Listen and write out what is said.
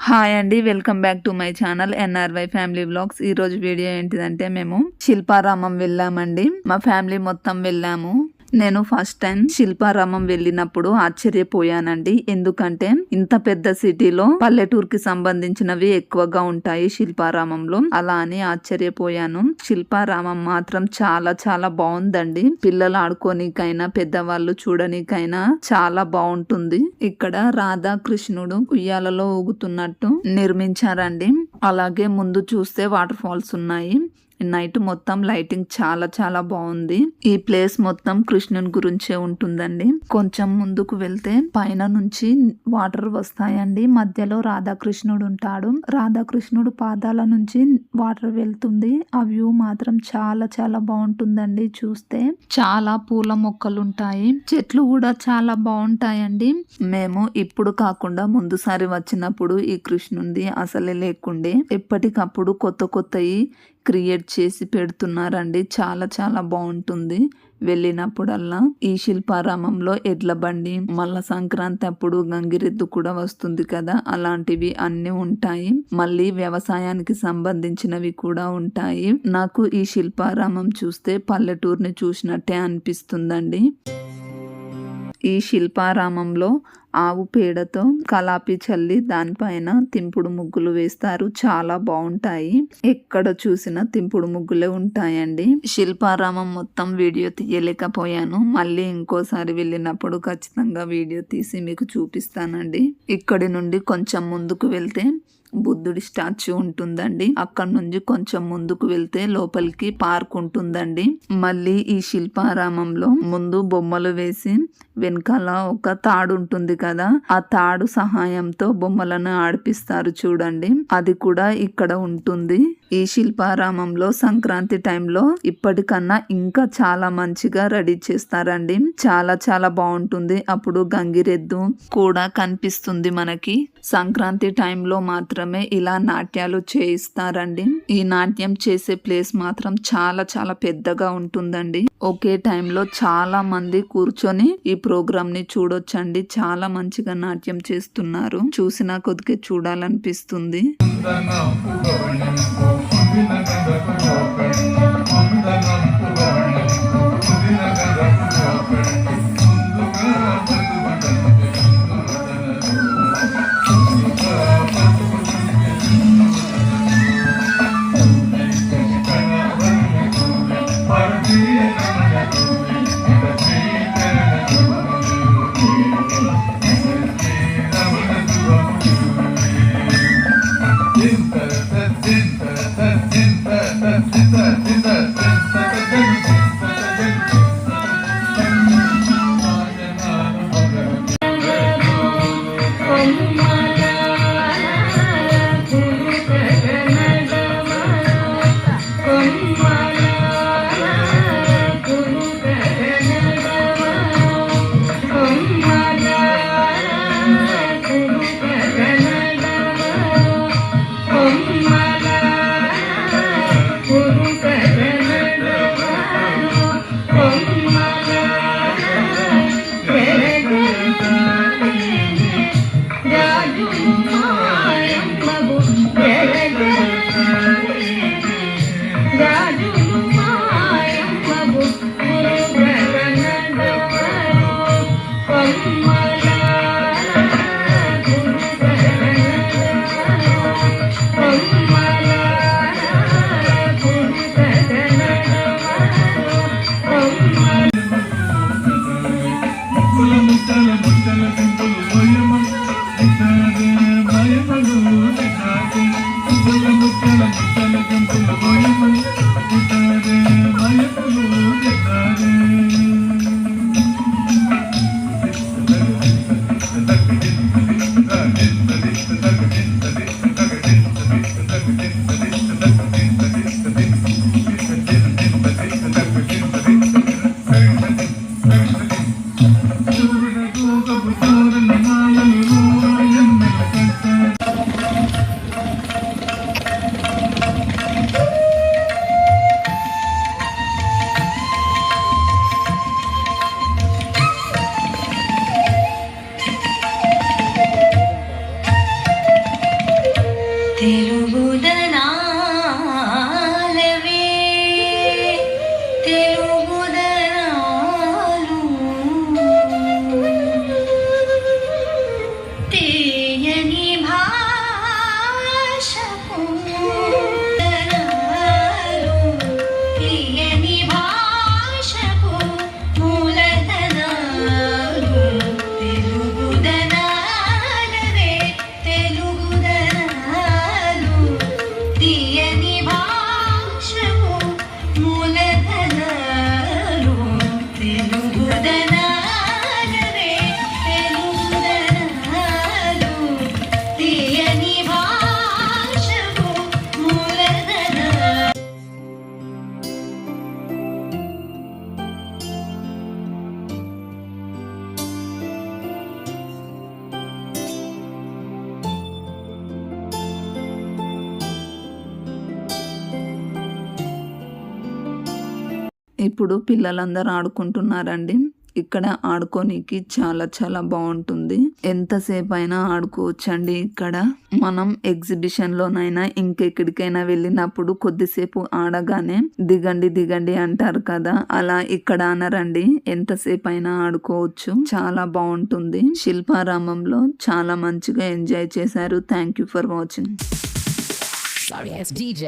Hi అండి, welcome back to my channel ఎన్ఆర్వై family vlogs. ఈ రోజు వీడియో ఏంటిదంటే మేము శిల్పారామం వెళ్ళామండి. మా ఫ్యామిలీ మొత్తం వెళ్ళాము. నేను ఫస్ట్ టైం శిల్పారామం వెళ్ళినప్పుడు ఆశ్చర్యపోయానండి. ఎందుకంటే ఇంత పెద్ద సిటీలో పల్లెటూరుకి సంబంధించినవి ఎక్కువగా ఉంటాయి శిల్పారామంలో. అలా అని ఆశ్చర్యపోయాను. శిల్పారామం మాత్రం చాలా చాలా బాగుందండి. పిల్లలు ఆడుకోనికైనా పెద్దవాళ్ళు చూడనికైనా చాలా బాగుంటుంది. ఇక్కడ రాధాకృష్ణుడు ఉయ్యాలలో ఊగుతున్నట్టు నిర్మించారండి. అలాగే ముందు చూస్తే వాటర్ ఫాల్స్ ఉన్నాయి. నైట్ మొత్తం లైటింగ్ చాలా చాలా బాగుంది. ఈ ప్లేస్ మొత్తం కృష్ణుని గురించే ఉంటుందండి. కొంచెం ముందుకు వెళ్తే పైన నుంచి వాటర్ వస్తాయండి. మధ్యలో రాధాకృష్ణుడు ఉంటాడు. రాధాకృష్ణుడు పాదాల నుంచి వాటర్ వెళ్తుంది. ఆ వ్యూ మాత్రం చాలా చాలా బాగుంటుందండి. చూస్తే చాలా పూల మొక్కలు ఉంటాయి. చెట్లు కూడా చాలా బాగుంటాయండి. మేము ఇప్పుడు కాకుండా ముందుసారి వచ్చినప్పుడు ఈ కృష్ణుంది అసలే లేకుండే. ఎప్పటికప్పుడు కొత్త కొత్తవి క్రియేట్ చేసి పెడుతున్నారండి. చాలా చాలా బాగుంటుంది. వెళ్ళినప్పుడల్లా ఈ శిల్పారామంలో ఎడ్ల బండి, మళ్ళా సంక్రాంతి అప్పుడు గంగిరెద్దు కూడా వస్తుంది కదా, అలాంటివి అన్ని ఉంటాయి. మళ్ళీ వ్యవసాయానికి సంబంధించినవి కూడా ఉంటాయి. నాకు ఈ శిల్పారామం చూస్తే పల్లెటూరుని చూసినట్టే అనిపిస్తుందండి. ఈ శిల్పారామంలో ఆవు పేడతో కలాపి చల్లి దానిపైన తింపుడు ముగ్గులు వేస్తారు. చాలా బాగుంటాయి. ఎక్కడ చూసినా తింపుడు ముగ్గులే ఉంటాయండి. శిల్పారామం మొత్తం వీడియో తీయలేకపోయాను. మళ్ళీ ఇంకోసారి వెళ్ళినప్పుడు ఖచ్చితంగా వీడియో తీసి మీకు చూపిస్తానండి. ఇక్కడి నుండి కొంచెం ముందుకు వెళ్తే బుద్ధుడి స్టాచ్యూ ఉంటుందండి. అక్కడ నుంచి కొంచెం ముందుకు వెళ్తే లోపలికి పార్క్ ఉంటుందండి. మళ్ళీ ఈ శిల్పారామంలో ముందు బొమ్మలు వేసి వెనకాల ఒక తాడు ఉంటుంది కదా, ఆ తాడు సహాయంతో బొమ్మలను ఆడిపిస్తారు చూడండి. అది కూడా ఇక్కడ ఉంటుంది. ఈ శిల్పారామంలో సంక్రాంతి టైంలో ఇప్పటికన్నా ఇంకా చాలా మంచిగా రెడీ చేస్తారండి. చాలా చాలా బాగుంటుంది. అప్పుడు గంగిరెద్దు కూడా కనిపిస్తుంది మనకి. సంక్రాంతి టైంలో మాత్రమే ఇలా నాట్యాలు చేయిస్తారండి. ఈ నాట్యం చేసే ప్లేస్ మాత్రం చాలా చాలా పెద్దగా ఉంటుందండి. ఒకే టైంలో చాలా మంది కూర్చొని ఈ ప్రోగ్రామ్ ని చూడొచ్చండి. చాలా మంచిగా నాట్యం చేస్తున్నారు. చూసినా కొద్దిగా చూడాలనిపిస్తుంది. ఇప్పుడు పిల్లలందరూ ఆడుకుంటున్నారండి. ఇక్కడ ఆడుకోనికి చాలా చాలా బాగుంటుంది. ఎంతసేపు అయినా ఆడుకోవచ్చండి. ఇక్కడ మనం ఎగ్జిబిషన్ లోనైనా ఇంకెక్కడికైనా వెళ్ళినప్పుడు కొద్దిసేపు ఆడగానే దిగండి దిగండి అంటారు కదా, అలా ఇక్కడ అనరండి. ఎంతసేపు అయినా ఆడుకోవచ్చు. చాలా బాగుంటుంది. శిల్పారామంలో చాలా మంచిగా ఎంజాయ్ చేశారు. Thank you for watching. Sorry, it's DJ.